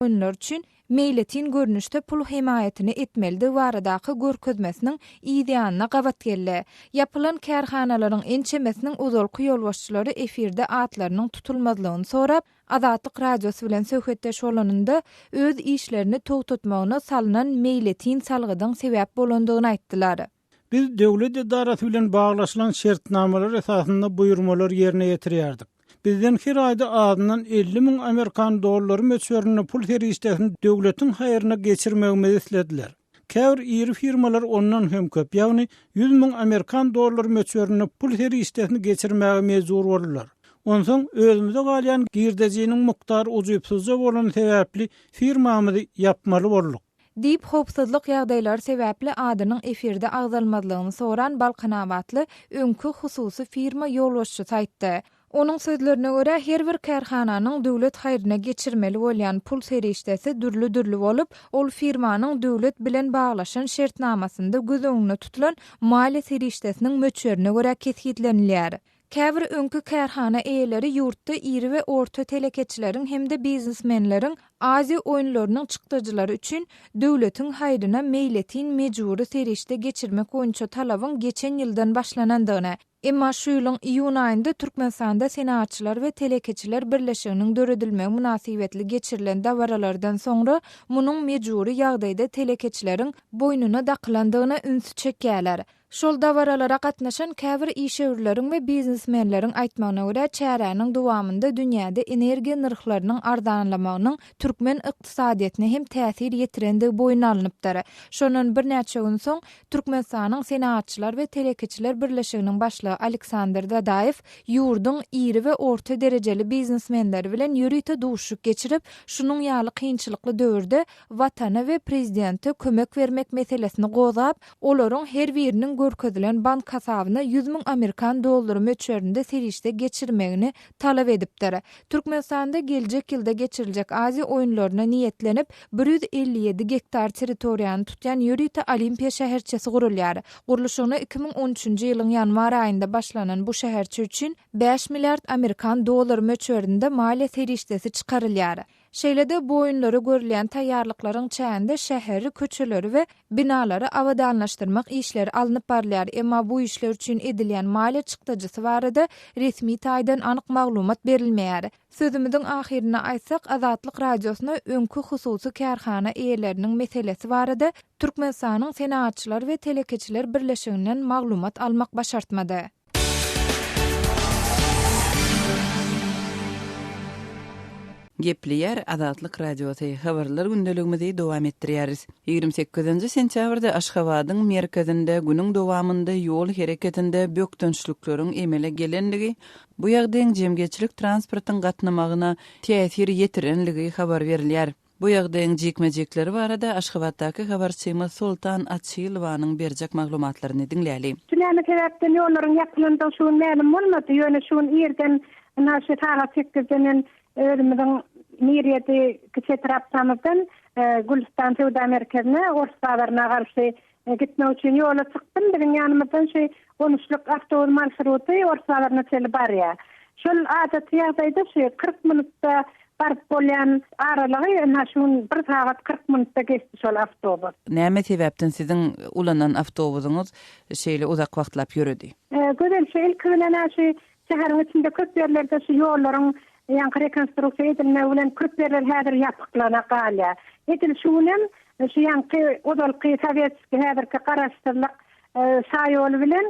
oýunlar üçin meýletin görnüşde pul himayetini etmeli baradaky görkezmesiniň ideýanyna gabat gelle. Yapylan kärhanalaryň ençemesiniň uzalky ýolbaşçylary efirde atlarynyň tutulmazlygyny sorap, Azatlyk radiosu bilen söhbetdeş bolanynda öz işlerini togtatmagyna salynan meýletin salgydyň sebäp bolandygyny aýtdylar. Biz döwlet idarasy bilen baglaşylan şertnamalar esasynda buýurmalar ýerine ýetirýärdik. Bizden her ayda adynan 50.000 Amerikan dollary möçberini pul terişdesini döwletiň haýyryna geçirmegimizi islediler. Käbir iri firmalar ondan hem köp, ýagny 100.000 Amerikan dollary möçberini pul terişdesini geçirmäge mejbur boldular. Onsoň özümizde galýan girdejiniň muktary uzypsyzca bolan sebäpli firmamyzy yapmaly bolduk. Dip hopsuzlyk ýagdaýlary sebäpli adynyň efirde agzalmazlygyny soran Balkanabatly öňkü hususy firma ýolbaşçysy aýtdy. Onun sözlerine göre her bir kärhananyň döwlet haýryna geçirmeli bolýan pul serişdesi dürlü bolup, ol firmanyň döwlet bilen baglaşan şertnamasynda gözüňde tutulan mali serişdesiniň möçberine göre kesgitlenilýär. Käbir öňkü kärhana eýeleri ýurtda iri we orta telekeçileriň hemde biznesmenleriň azi oýunlarynyň çykdyjylary üçin döwletiň haýryna meýletin mejburi serişde geçirmek boýunça talabyň geçen ýyldan başlanandygyny, emma şu ýylyň iýun aýynda Türkmenistanda senatçylar we telekeçiler birleşiginiň döredilmegi münasibetli geçirilen dawralardan soňra munyň mejburi ýagdaýda telekeçileriň boýnuna daklandygyna üns çekýärler. Şol dawralara gatnaşan käbir işewirleriň we biznesmenleriň aýtmagyna görä çäräniň dowamında dünýäde energiýa narhlarynyň ardanlamagynyň türkmen ykdysadyetine hem täsir ýetirende boýuna alınıpdyr. Şonun bir näçe gün soň Türkmenistanyň senatçylar we telekeçiler birleşiginiň başlygy Aleksandr Dadaýew ýurduň iri we orta derejeli biznesmenleri bilen ýürüýte duşuk geçirip, şunun ýaly kynçylykly döwürde watana we prezidente kömek bermek meselesini gozap, olaryň her biriniň görkezilen bank hasabyna 100.000 Amerikan dollary möçberinde serişde geçirmegini talap edipdir. Türkmenistanda geljek ýylda geçiriljek Aziýa oýunlaryna niýetlenip 157 hektar territoriýany tutýan ýürüýte Olimpiya şäherçesi gurulýar. Guruluşyny 2013-nji ýylyň ýanwar aýynda başlanan bu şäherçe üçin 5 milliard Amerikan dollary möçberinde maliýe serişdesi çykarylýar. Şeýlede bu oýunlary görülen taýýarlyklaryň çäğinde şäheri, köçeleri we binalary awadanlaşdyrmak işleri alınıp barylýar. Emma bu işler üçin edilýän maliýe çykdyjysy barada resmi taýdan anyk maglumat berilmeýär. Sözümizin ahirine aýtsak, Azatlyk radiosuna öňkü hususy kärhana eýeleriniň meselesi barada Türkmenistanyň senatçylar we telekeçiler birleşiginden maglumat almak başartmady. Gepliýär Azatlyk radiosy habarlar gündeligimizi dowam etdirýäris. 28-nji sentýabrda Aşgabatyň merkezinde günüň dowamında ýol hereketinde bökdönçlükleriň emele gelendigi, bu ýagdaýyň jemgyçilik transportyň gatnamagyna täsir ýetirenligi habar berilýär. Bu ýagdaýyň jekmejekleri barada Aşgabatdaky habarçymyz Sultan Atçylowanyň berjek maglumatlaryny dinläýäli. Şuňa sebäpden ýollaryň ýapylandyğı şu ma'lum bolmady, ýöne şu ýerden naşy taýlap çekdirdiň özümizin niyeti kiçe taraptamızdan Gülistan Sewda Merkezine Orsalarına karşı gitmek için yola çıktım. Bizim yanımızdan 13'lük avtobus marşrutu Orsalarına çelip barya. Şol adet ýagdaýda 40 minutda barıp bolýan aralygy şun 1 saat 40 minutda geçdi şol avtobus. Näme sebäpden siziň ulanan avtobusyňyz şeýle uzak wagtlap ýöredi? Gözel ilk bilen şäheriň içinde köp ýerlerde şu ýollaryň ýa-ni rekonstruksiýa edilmegi bilen köp ýerler häzir ýapyklana galýar. Edil şunem şu ýa-ni odalky sowetski häzirki garaşdyrlyk saýol bilen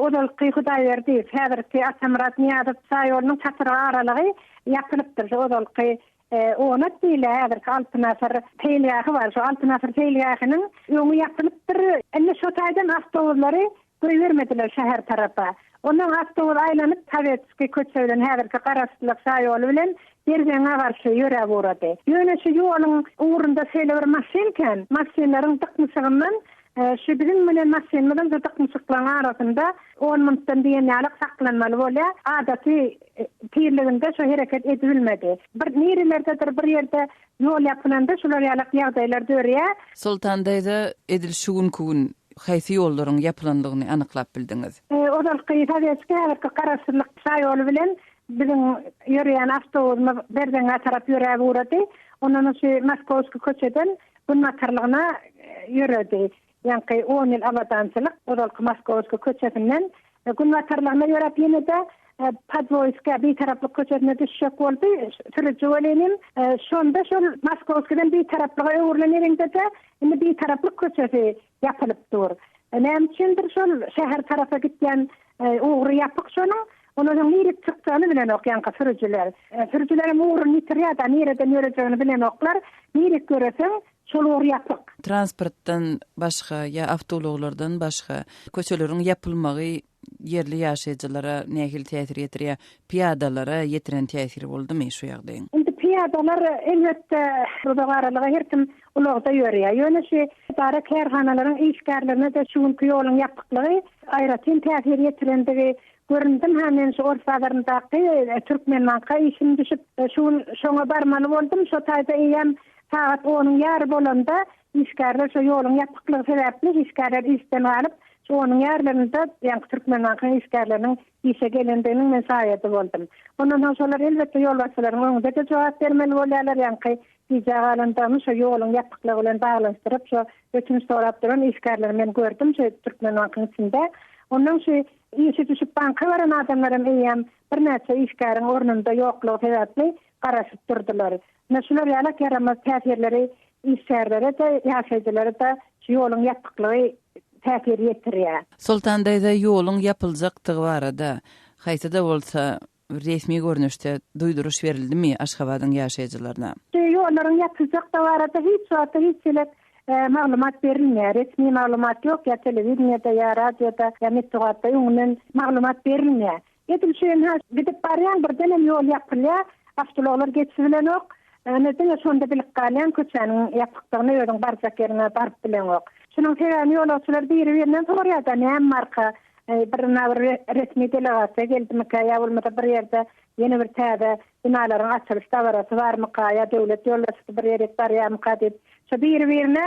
odalky Hudaýberdi häzirki Atamrat Niýazow saýolunyň çatyry aralygy ýapylypdyr. Odalky ona diýle häzirki 6 nafar teýliýagy bar. Şu 6 nafar teýliýagynyň ýöňü ýapylypdyr. Enne şu taýdan avtobuslary goýbermediler şäher tarapa. Ondan avtobus aýlanyp Sovetski köçe bilen häzirki garaşdyrlyk saýol bilen dergeňe garşy ýöre borady. Ýöne şu ýoluň ugrunda şeýle bir maşinken, maşinlaryň tıkmysygyndan şu bizim bilen maşinlaryň tıkmysyklaryň arasynda 10 minutdan diýen ýalyk saklanmaly bolýar. Adaty tirliginde şu hereket edilmedi. Bir nirelerdedir bir ýerde ýol ýapylanda şular ýalyk ýagdaýlar dörýär. Sultandaýda edil şugun kugun haýsy ýollaryň ýapylandygyny anyklap bildiňiz. Odalky Sovetski häzirki garaşdyrlyk saýol bilen bizim ýörýän avtobusy berden tarap ýöre borady. Ondan şu Moskowski köçeden gunmatarlygyna ýöredi. Yani 10 ýyl abadançylyk, odalky Moskowski köçesinden gunmatarlygyna ýörep ýene-de Podvoyska bir taraplyk köçesine düşük boldy. Sürücü bolenim şonda şol Moskowski'den bir taraplyga öwürlenýärinde de indi bir taraplyk köçesi ýapylyp dur. Näme üçindir şol şäher tarafa gitgen ugry ýapyk şonuň onuň nirip çykdygyny bilen okyan sürüjüler. Sürüjüler ugry nitriyada nereden ýörejegini bilen oklar. Nirip göreseň şol ugry ýapyk. Transportdan başga ýa awtologlardan başga köçeleriň ýapylmagy yerli ýaşaýjylara nähil täsir ýetirýär, piyadalara ýetiren täsiri boldymy şu ýagdaýyň? Indi piyadalar elbetde rudagarlygy her kim ulagda ýörýär. Ýöne şu dara kärhanalaryň işgärlerine de şuňky ýoluň ýapyklygy aýratyn täsir ýetirendigi göründim. Hemen şu orsalaryndaky Türkmenmanka işim düşüp şoňa barmaly boldum. Şu taýda eýem saat 10 ýar bolanda işgärler şu ýoluň ýapyklygy sebäpli işgärler işden alyp onun yerlerinde yani Türkmenleriň işgärleriniň işe gelendigini men saýady boldum. Ondan sonra elbetde ýolbaşçylaryň öňünde de jogap bermeli bolýarlar. Yani tijaratlarynda şu ýoluň ýapyklygy bilen baglanşdyryp şu öçünç sorap duran işgärleri men gördüm şu Türkmenleriň içinde. Ondan şu işe düşüp banka baran adamlarym eýem bir näçe işgäriň ornunda ýoklugy sebäpli garaşyp durdylar. Näşeler ýalak yaramaz täsirleri işgärlere de ýaşaýjylary da şu ýoluň ýapyklygy täsir ýetirýär. Sultandaýda ýoluň ýapyljakdygy barada haýsada bolsa resmi görnüşde duýduruş berildimi Aşgabatyň ýaşaýjylaryna? Ýollaryň ýapyljakdygy barada hiç maglumat berilmeýär. Resmi maglumat ýok, ýa telewizionyada, ýa radioda, ýa matbuatda ýöňünden maglumat berilmeýär. Ýetmişen gidip barýan birden ýol ýapylýar, awtologlar geçibilen ok. Neden şonda bilip galýan köçeniň ýapykdygyny ýöňüň barjak ýerine barıp bilen ok. Şunun sebäbi ýolçylar biri-birinden sorýarda näme marka bir resmi delegasiýa geldimi ýa bolmasa bir ýerde ýene bir täze binalaryň açylyş dawarasy barmy ýa döwlet ýollaşy bir ýere barýarmy diýip şu biri-birine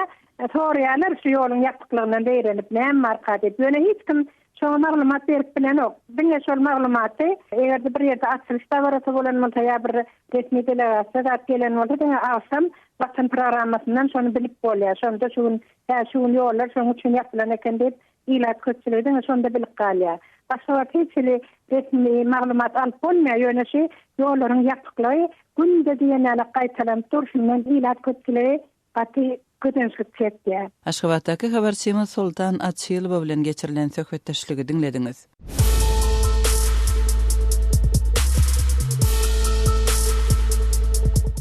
sorýarlar şu ýoluň ýapyklygyny beýrenip näme marka diýip ýöne hiç kim şu maglumat berip bilen ok. Diňe şol maglumaty eger bir ýerde açylyş dawarasy bolan bolsa ýa bir resmi delegasiýa zat gelen bolsa diňe alsam watan programmasyndan şonu bilip bolýar. Şonda şu ýollar şoň üçin ýapylan eken diýip ilat köçülerden şonda bilip galýar. Başga hiçli resmi maglumat alyp bolmaýar. Ýöne şu ýollaryň ýapyklygy günde diýenler gaýtalanıp durşundan ilat köçüleri gaty götürüşip çekdi. Aşgabatdaky habarçymy Sultan Atçylyw bilen geçirilen söhbetdeşligi dinlediňiz.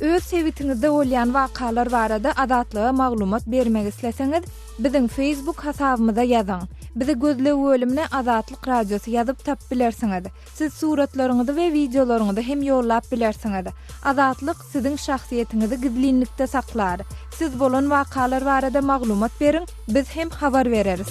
Öz sevitiňizde bolýan wakalar barada adatlyga maglumat bermek isleseňiz, biziň Facebook hasabymyza ýazyň. Bizi gözle bölümine Azatlyk Radiosu ýazyp tap bilersiňiz. Siz suratlaryňyzy we videolaryňyzy hem ýollap bilersiňiz. Azatlyk siziň şahsiýetiňizi gizlinlikde saklar. Siz bolan wakalar barada maglumat beriň, biz hem habar bereriz.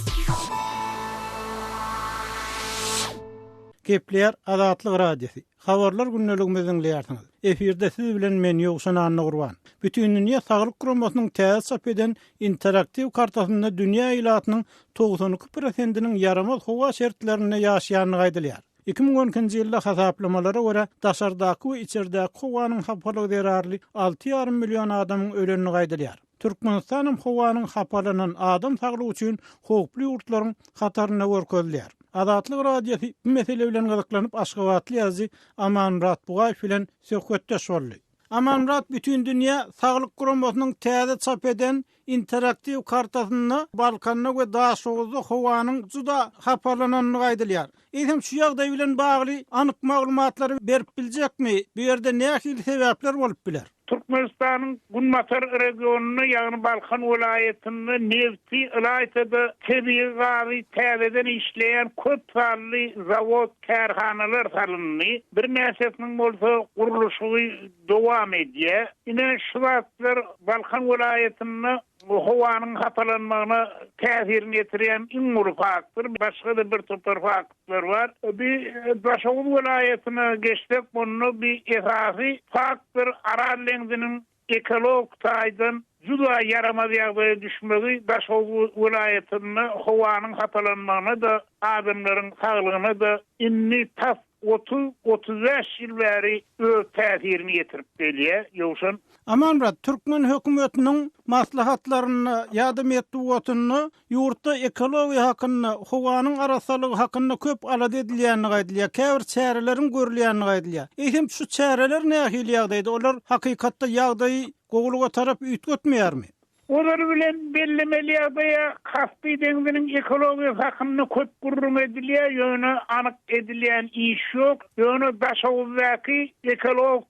Gepler Azatlyk Radiosu. Habarlar günneligimiziň dinleýärsiňiz. Efirde siz bilen men Ýogşan Anna Gurban. Bütün dünýä saglyk guramasynyň täze çap eden interaktiw kartasynda dünýä ýylatynyň 92%-iniň yaramaz howa şertlerine ýaşaýanyny gaýdylýar. 2012-nji ýylda hasaplamalara görä daşardaky we içeridäki howanyň hapalygy derarly 6,5 million adamyň ölenini gaýdylýar. Türkmenistanyň howanyň hapalanan adam saglygy üçin howply ýurtlaryň hataryna görkezilýär. Azatlyk Radiosu bu mesele bilen gyzyklanyp Aşgabatly ýazy Amanrat Bugaýew bilen söhbetdeş boldy. Amanrat bütün dünýä saglyk guramasynyň täze çap eden interaktiw kartasyny Balkanyna we daşoğuzda howanyň juda hapalananyny gaýdylýar. Eýsem şu ýagdaý bilen bagly anyk maglumatlary berip biljekmi? Bu ýerde nähili sebäpler bolup biler? Türkmenistan'ın Gunmatar regionunu yani Balkan vilayetinde nefti ilaytada tebii gazı täzeden işleyen köp sally zavod kärhanalar salınny. Bir näsesiniň bolsa guruluşy dowam edýär. Ine şuwatlar Balkan vilayetinde howanyň hapalanmagyna täsirini ýetirýän iň uly faktor. Başga da bir topar faktorlar var. Bir Daşoğuz vilayetine geçsek bunu bir esasy faktor aralengdinin ekolog taýdan juda yaramaz ýagdaýa düşmegi Daşoğuz vilayetinde howanyň hapalanmagyna da adamlaryň saglygyna da inni tas 30-35 ýyl bäri öz täsirini ýetirip gelýär. Ýogşan Amanrat Türkmen hökümetiniň maslahatlaryny ýa-da metduwatyny ýurtda ekologiýa hakyna, howanyň arasalygy hakyna köp alad edilýänini gaýdylýar. Käbir çärelerin görülýänini gaýdylýar. Ehem şu çäreler nähili ýagdaýda? Olar hakykatda ýagdaýy gowluga tarap üýtgetmeýärmi? Olar bilen bellemeli ýagdaýa Kaspy deňiziniň ekologiýa hakyny köp gurrum edilýär, ýöne anyk edilýän iş ýok. Ýöne daşawuzdaky ekolog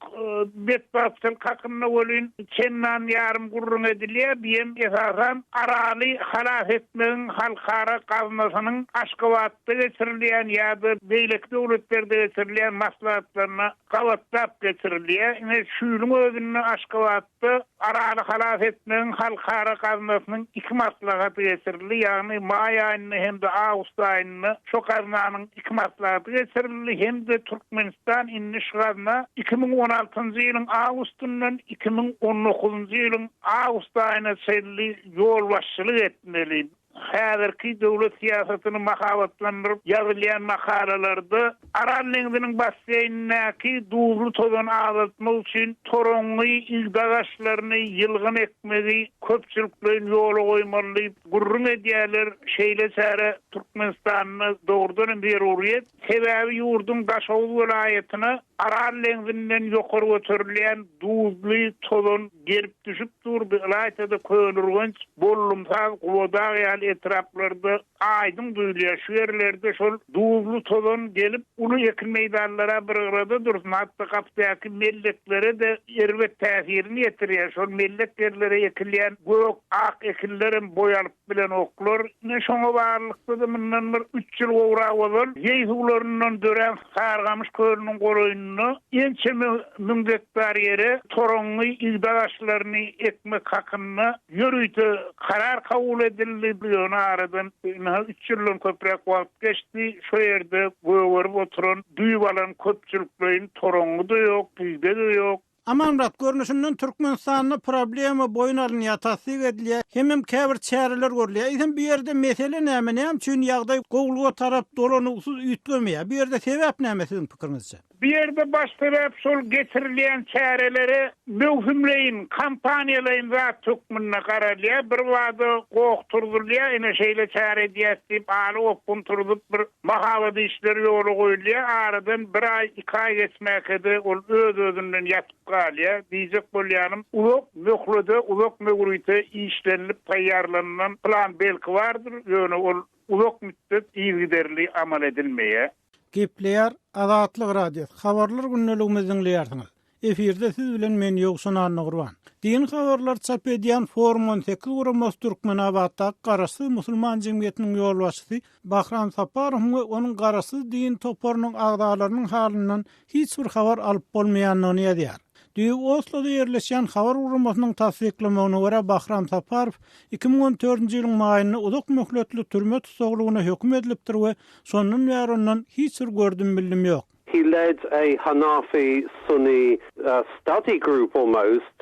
betbatyl hakyny bolyn çennan ýarym gurrum edilýär. Biýem esasan araly halas etmegiň halkara gazmasynyň Aşgabatda geçirilýän ýa-da beýlek döwletlerde geçirilýän maslahatlaryna gawatlap geçirilýär. Ine şuýluň özüni Aşgabatda araly halas etmegiň halkara gazmasynyň iki maslahaty geçirildi. Ýagny may aýyny hem de awgust aýyny şo gaznanyň iki maslahaty geçirildi. Hem de Türkmenistan inniş gazna 2016-njy ýylyň awgustundan 2019-njy ýylyň awgust aýyna çelli ýol başçylyk etmeli. Häzirki döwlet siýasatyny mahabatlandyryp ýazylýan makalalarda Aral deňiziniň basseýnindäki duzlu tozan azaltmak üçin torongy ýygdaşlaryny ýylgyn ekmegi köpçüliklerin ýola goýmaly gurrun edýärler. Şeýle säre Türkmenistanyny dogrudan berýär. Sebäbi ýurdun daşawy welaýatyna Aral deňizinden ýokary göterilýän duzly tozan gelip düşüp durdy. Ýa-da könürgünç bollumsal gowdaýal etraplarda aýdym duýulýar. Şu ýerlerde şol duzlu tozan gelip uny ekil meýdanlara bir arada dursun. Hatda Gapdaky melleklere de erwet täsirini ýetirýär. Şol mellek yerlere ekilýän gök ak ekillerin boýalyp bilen oklar. Ne şoňa barlykda da mundan bir 3 ýyl gowra bolýar. Ýeýhullaryndan dören Sargamış kölüniň goroýuny ençe müňdekbar ýere torongy ýygdaşlaryny ekmek hakyny ýörüýte karar kabul edildi. Ýöne aradan 3 ýyldan köprek wagt geçdi. Şo ýerde goýup oturan duýbalan köpçüliklerin torongy da ýok, ýygy da ýok. Amanrat görnüşinden Türkmenistanyny problemi boýun ýatasy edilýär. Hemem käbir çäreler görülýär. Eýsem bir ýerde mesele näme? Näme üçin ýagdaý gowluga tarap dolanyksız üýtlenmeýär? Bir ýerde sebäp näme siziň pikirinizçe? Bir yerde baş sebäp şol geçirilýän çäreleri möhümleýin, kampaniýalaryň zat tökmünde garalýar. Bir wada gowturdurlýar, ine şeýle çäre diýip aly opun turup bir mahawaty işleri ýola goýulýar. Aradan bir aý, 2 aý geçmäkde ol öz-özünden ýatyp galýar. Diýjek bolýanym, ulak möhlude, ulak mögürüýte işlenip taýýarlanan plan belki bardyr. Ýöne ol ulak müddet ýygyderli amal edilmeýär. Gepleýär Azatlyk radiosu. Habarlar günneligimiziň dinleýärsiňiz. Efirde siz bilen men Ýogşan Nurwan. Din habarlar çap edýän Forum 18 Guramos Türkmenabatda garasy musulman jemgyýetiniň ýolbaşçysy Bahram Saparow we onuň garasy din toparynyň agdalarynyň halynyň hiç bir habar alyp bolmaýanyny ýazýar. Düýü Oslo'da ýerleşýän habar guramasynyň tasdiklamagyna görä Bahram Saparow 2014-nji ýylyň maýyny uzak möhletli türme tutsaglygyna hökm edilipdir we şondan bäri hiç bir gördüm bildim ýok. He led a Hanafi Sunni study group almost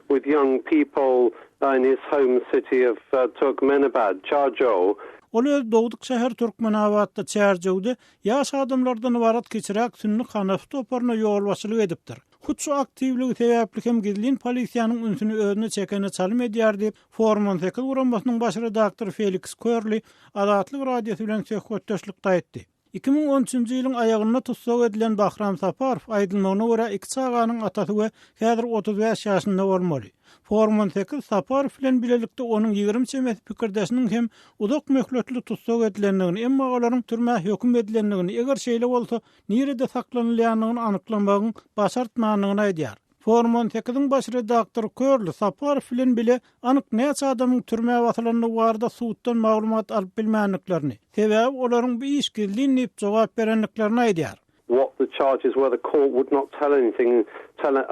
with young people in his home city of Turkmenabad, Charjo. Ol öz dowduk şäher Türkmenabatda Charjowda ýaş adamlardan ibarat keçirek Sunni Hanafi toparyna ýolbaşçylyk edipdir. Hutsu aktivligi sebäpli hem gizlin polisiýanyň ünsüni özüne çekene çalym edýär diýip Forum 18 Guramasynyň baş redaktory Felix Körli Azatlyk radiosu bilen söhbetdeşlikde etdi. 2013-nji ýylyň aýagyna tutsak edilen Bahram Saparow aýdylmagyna görä iki çaganyň atasy we häzir 35 ýaşynda bolmaly. Forum 18 Saparow bilen bilelikde onuň 20 çemes pikirdeşiniň hem uzak möhletli tutsak edilendigini, emma olaryň türme hökm edilendigini, eger şeýle bolsa, nerede saklanylýanyny anyklamagyň başartmanyny aýdýar. Forum 18-iň baş redaktory Körli Saparow bilen bile anyk näçe adamyň türme wasylyny barda suwtdan maglumat alyp bilmänliklerini, sebäbi olaryň bu işgirliğini diýip jogap berenliklerini aýdýar. What the charges were, the court would not tell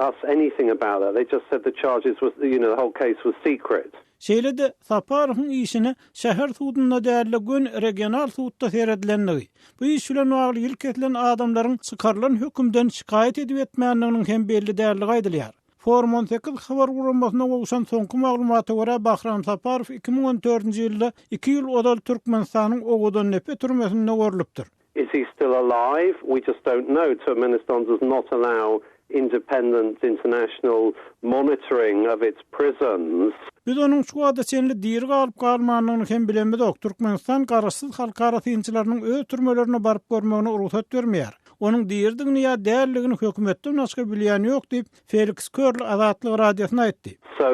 us anything about that. They just said the charges was, the whole case was secret. Şeýle de Saparowyň işini şäher suwdunda däli gün regional suwdda seredilendigi. Bu iş bilen bagly ilk edilen adamlaryň çykarylan hökümden şikayet edip etmänliginiň hem belli däligi aýdylýar. Forum 18 habar guramasyna bolşan soňky maglumaty görä Bahram Saparow 2014-nji ýylda 2 ýyl odal Türkmenistanyň Ogudan Nepe türmesinde görülipdir. Is he still alive? We just don't know. Turkmenistan does not allow independent international monitoring of its prisons. Biz onun şu wada senli diýeri galyp galmanyny hem bilenmedik. Türkmenistan garaşsyz halkara synçylarynyň öz türmelerine baryp görmegine ruhsat bermeýär. Onun diýerdigini ýa dälligini hökümetden başga bilýän ýok diýip Felix Körl Azatlyk radiosyna aýtdy. So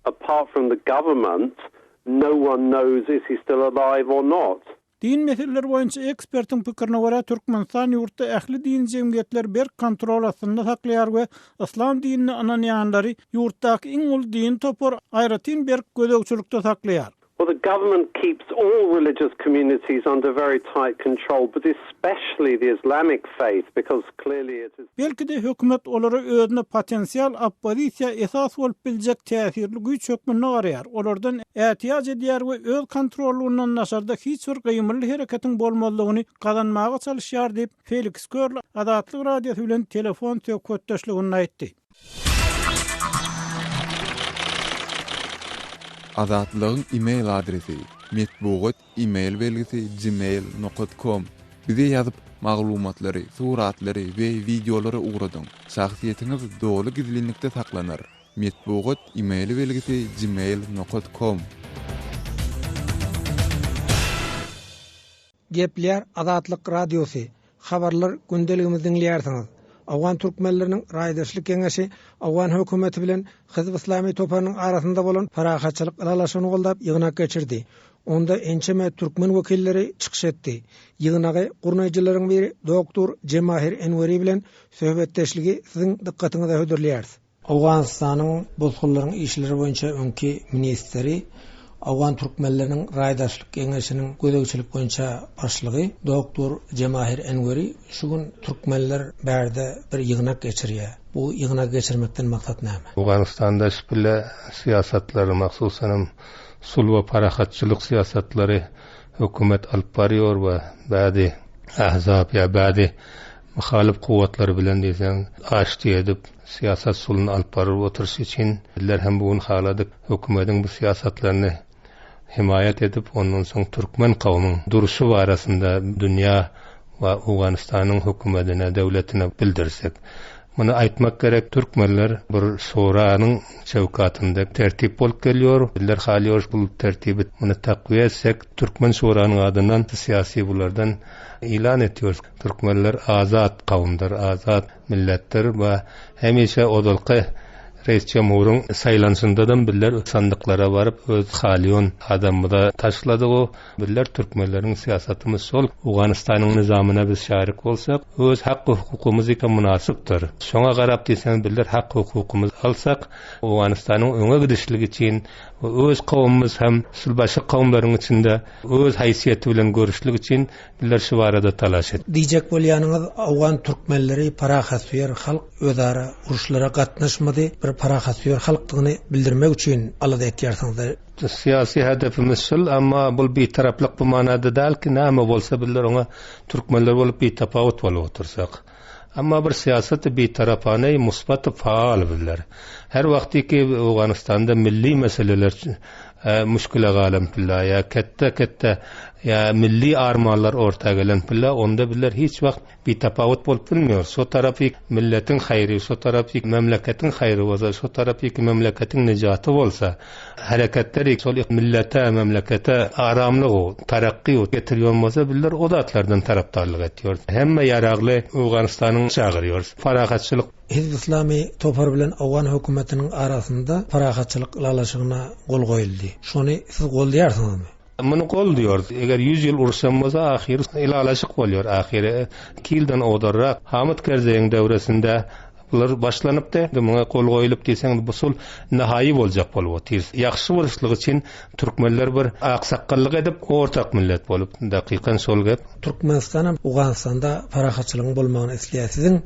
apart from the government, no one knows is he still alive or not. Din meseleleri boýunça ekspertiň pikirine görä Türkmenistan ýurtda ähli din jemgyýetler bir kontrol astynda saklaýar we islam dinini ananýanlary ýurtdaky iň ul din topar aýratyn bir gödökçülükde saklaýar. Well, the government keeps all religious communities under very tight control, but especially the Islamic faith, because clearly it is... Belki de hökümet olara özüne potensial oppozisiya esas bolup biljek täsirli güýç hökmüne garaýar. Olardan ätiýaz edýär we öz kontrolundan naşarda hiç bir gymyrly hereketiň bolmalygyny kazanmaga çalışýar diýip Felix Körl Azatlyk radiosy bilen telefon söhbetdeşligini aýtdy. Azatlygyň e-mail adresi metbugat e-mail belgisi gmail.com. Bize ýazyp maglumatlary, suratlary we videolary ugradyň. Şahsiýetiňiz dogry gizlilikde saklanar. Metbugat e-mail belgisi gmail.com. Gepler Azatlyk radiosu. Habarlar gündeligimizi dinleýärsiňiz. Awgan türkmenleriniň raýdaşlyk keňeşi Awgan hökümeti bilen Hizb Islami toparnyň arasynda bolan parahatçylyk aralaşygyny goldap ýygnak geçirdi. Onda ençeme türkmen wekilleri çykyş etdi. Ýygynagy gurnaýjylaryň biri doktor Cemahir Enweri bilen söhbetdeşligi siziň dikkatiňize hödürleýär. Awganistanyň bozgullaryň işleri boýunça öňki ministri Awgan türkmenleriniň raýdaşlyk keňeşiniň gödökçilik boýunça başlygy doktor Cemahir Enweri şu gün türkmenler bärde bir ýygnak geçirýär. Bu ýygnak geçirmekden maksat näme? Awganistanda şüpheli siyasatlary maksusan sul we parahatçylyk siyasatlary hökümet alyp barýar we bäzi ahzab ýa bäzi muhalif kuvvetler bilen diýsen aşty edip siyasat sulunu alyp baryp oturuş için bizler hem bugün haladyk hökümetiň bu siyasatlaryny himayet edip ondan soň türkmen kawmynyň duruşy barasynda dünýä we Awganistanyň hökümetine, döwletine bildirsek. Muny aýtmak gerek, türkmenler bir şuranyň çewkatynda tertip bolup gelýär. Bizler halýar bu tertibi muny takwiye etsek, türkmen şuranyň adyndan syýasy bulardan ilan etýär. Türkmenler azat kawmdyr, azat milletdir we hemişe odalky reis cemhuryň saýlanşyndan bizler sandyklara baryp öz halyon adamyda taşladyk. Bizler türkmenleriň siýasatymy sol Awganistanyň nizamyna biz şarik bolsak, öz hak hukukumyz eken munasypdyr. Şoňa garap diýsen bizler hak hukukumyz alsak, Awganistanyň öňe gidişligi üçin öz kawmymyz hem sulbaşy kawmlaryň içinde öz haýsiýeti bilen görüşlük üçin bizler şu barada talaş etdik. Diýjek bolýanyňyz Awgan türkmenleri parahatsyýar halk özara uruşlara gatnaşmady, bir parahatsyýar halkdygyny bildirmek üçin alada etýärsiňiz. Siyasi hedefimiz şol, ama bu bir taraplyk bu manada däl ki näme bolsa bizler oňa türkmenler bolup bir tapawut bolup otursak. Amma bir siyasat bir tarapany musbat faal bizler. Her wagtki Awganistanda milli meseleler müşkile galan pilla ya kette ya milli armanlar ortaga gelen pilla, onda bizler hiç vakt bir tapawut bolup bilmiyor. So tarapy milletin haýry, so tarapy memleketin haýry bolsa, so tarapy memleketin nijaty bolsa, hareketleri sol millete, memlekete aramlyk, tarakky getirýän bolsa, bizler o zatlardan tarapdarlyk etýär. Hemme ýaragly Awganistanyň çagyrýar. Farahatçylyk Hizb Islami topar bilen Awgan hökümetiniň arasynda parahatçylyk ýalaşygyna gol goýuldy. Şonu siz goldaýarsyňyzmy? Muny gol diýär. Eger 100 ýyl urşan bolsa, ahir ýalaşyk bolýar. Ahire 2 ýyldan odarrak Hamid Kerzeýiň döwresinde bular başlanypdy. Muňa gol goýulyp diýseň bu sul nahaýy boljak bolup otyr. Ýaxşy boluşlygy üçin türkmenler bir aksakallyk edip ortak millet bolup dakykan sol gep. Türkmenistan Awganistanda parahatçylygyň bolmagyny isleýärsiň.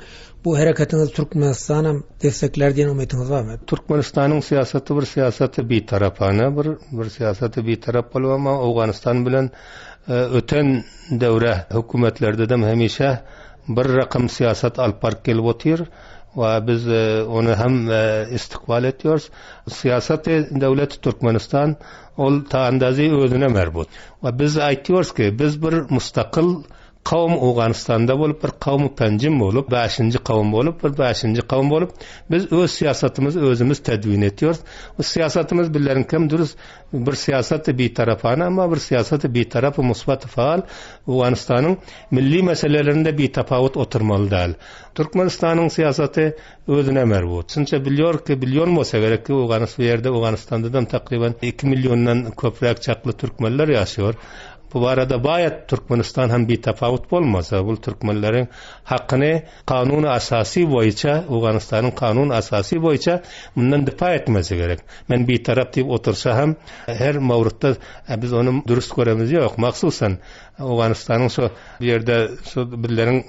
Bu hareketiniz Türkmenistan'a destekler diyen umetiňiz barmy? Türkmenistanyň siyasaty bir siyasaty bir tarapana, bir siyasaty bir tarap bolup, ama Awganistan bilen öten döwre hökümetlerde de hemişe bir rakam siyasat alyp baryp gelip otyr we biz onu hem istikbal etýärys. Siyasaty döwleti Türkmenistan ol taandazy özüne merbut. We biz aýtýarys ki, biz bir mustaqil kavm Awganistanda bolup, bir kavm Panjim bolup, 5-nji kavm bolup, bir 5-nji kavm bolup, biz öz siyasatymyzy özümüz tedwin etýärys. Bu siyasatymyz bilen kim dürüst bir siyasatı bir tarafana, ama bir siyasatı bir tarafı musbat faal Awganistanyň milli meselelerinde bir tapawut oturmaly däl. Türkmenistanyň siyasatı özüne merbut. Şunça bilýär ki, bilýän bolsa gerek ki, Awganistanda takriban 2 milyondan köprek çaklı Türkmenler ýaşaýar. Bu arada bayat Türkmenistan hem bir tafawut bolmasa, bu Türkmenlerin hakkını kanunu asasi boyunca, Awganistanyň kanun asasi boyunca bundan difa etmesi gerek. Men bir taraf diýip otursa hem her mawrutda biz onu dürüst göremiz ýok. Maksusan Awganistanyň şu ýerde şu birlerin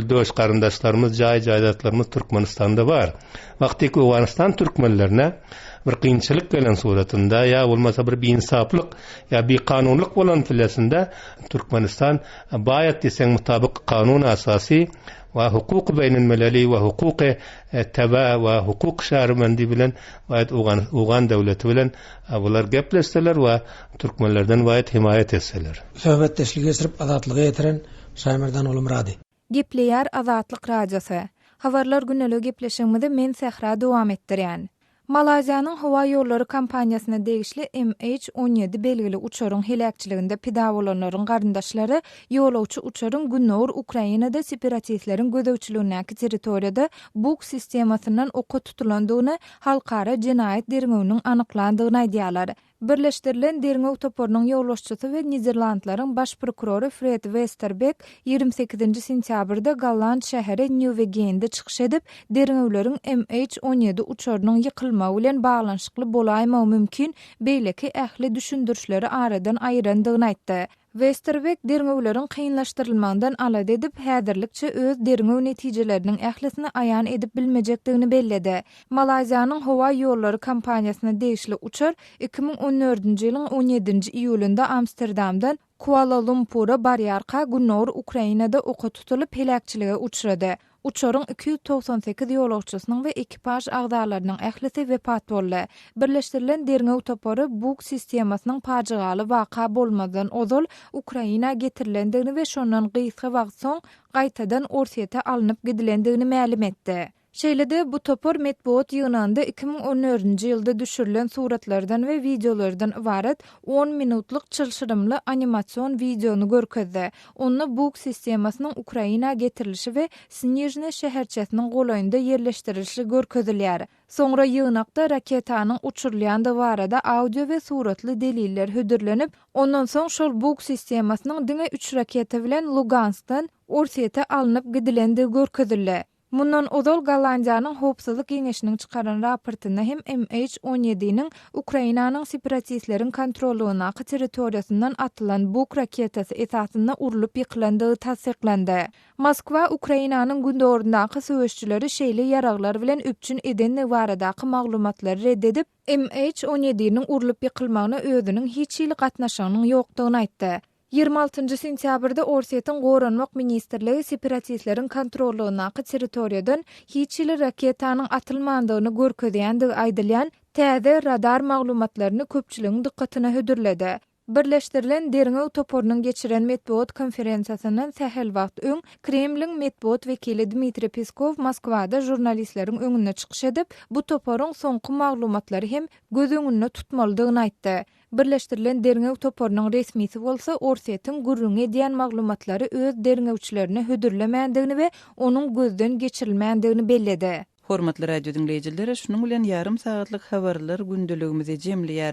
döş garyndaşlarymız, jaýdatlarymız Türkmenistanda bar. Wagty ki Awganistan Türkmenlerine bir kynçylyk gelen suratında ya bolmasa bir insaplyk ya bir kanunlyk bolan filesinde Türkmenistan bayat desen mutabık kanun asasi ve hukuk beynel melali ve hukuk taba ve hukuk şahrimendi bilen bayat Awgan devleti bilen bular gepleşseler ve Türkmenlerden bayat himayet etseler. Söhbetdeşlik esirip azatlygy ýetiren Şaýmerdan oly Murady. Gepleýär Azatlyk radiosy. Habarlar günnelik gepleşigimizde men Sehra dowam etdirýän. Malaziýanyň howa ýollary kampaniýasyna degişli MH17 belgili uçarın helakçyliginde pida bolanlaryň garyndaşlary ýolawçy uçarın günnäwür Ukrainada separatistleriň gödäwçiligindäki territoriýada buk sistemasyndan oka tutulandygyny halkara jinayet derňeginiň anyklandygyny aýdýarlar. Birleşdirilen derňew toporunyň ýollaşçysy we Niderlandlaryň baş prokurory Fred Westerbeck 28-nji sentýabrda Galland şäheri Nieuwegeende çykyş edip, derňewleriň MH17 uçarynyň ýykylmagy bilen baglanşykly bolaýmagy mümkin beýleki ähli düşündürişleri aradan aýrandygyny aýtdy. Westerbeck derňewleriň kynlaşdyrylmagyndan alad edip, häzirlikçe öz derňew netijeleriniň ählisini aýan edip bilmejekdigini belledi. Malaziýanyň howa ýollary kampaniýasyna degişli uçar 2014-nji ýylyň 17-nji iýulynda Amsterdamdan Kuala Lumpur'a barýarka günnäwür Ukrainada oka tutulyp helakçylyga uçrady. Uçaryň 298 ýolawçysynyň we ekipaj agzalarynyň ählisi wepat boldy. Birleşdirilen derňew topory buk sistemasynyň pajygaly waka bolmadan ozal Ukraina getirilendigini we şondan gysga wagt soň gaýtadan Orsiýete alınıp gidilendigini ma'lum etdi. Şeýlede bu topor metbuat ýygnanda 2014-nji ýylda düşürilen suratlardan we videolardan ibaret 10 minutlyk çylşyrymly animasiýon videonu görkezdi. Onu buk sistemasynyň Ukraina getirilişi we Snezhne şäherçesiniň golaýynda ýerleşdirilişi görkezilýär. Soňra ýygnakda raketanyň uçurulýandy barada audio we suratly deliller hödürlenip, ondan soň şol buk sistemasynyň diňe 3 raketa bilen Luganskdan Orsiýete alınıp gidilendigi görkezildi. Mundan ozal Gallandiýanyň howpsuzlyk Geňeşiniň çykaran raportynda hem MH17-niň Ukrainanyň separatistleriň kontrolundaky territoriýasyndan atylan buk raketasi esasynda urulyp ýykylandygy tasdiklandi. Moskwa Ukrainanyň gündäwrindaky söwüşçileri şeýle ýaraglar bilen üpçün eden baradaky maglumatlary reddedip, MH17-niň urulyp ýykylmagyna özüniň hiç ýyl gatnaşygynyň ýokdugyny aýtdy. 26-njy sentýabrda Orsiýetiň Goranmak ministrligi separatistleriň kontrolundaky territoriýadan hiç ýyl raketanyň atylmandygyny görkezýändigi aýdylýan täze radar maglumatlaryny köpçüligiň dikkatyna hödürledi. Birleşdirilen derňew toporunyň geçiren metbuat konferensiýasyndan sähel wagt öň Kremliň metbuat wekili Dmitri Peskov Moskwada jurnalistleriň öňüne çykyş edip, bu toporuň soňky maglumatlary hem göz öňünde tutmalydygyny aýtdy. Birleşdirilen derňew toporunyň resmisi bolsa Orsiýetiň gurrun edýän maglumatlary öz derňewçilerine hödürlemäändigini we onuň gözden geçirilmäändigini belledi. Hormatly radio dinleýijileri, şunuň bilen ýarym sagatlyk habarlar gündeligimizi jemleýär.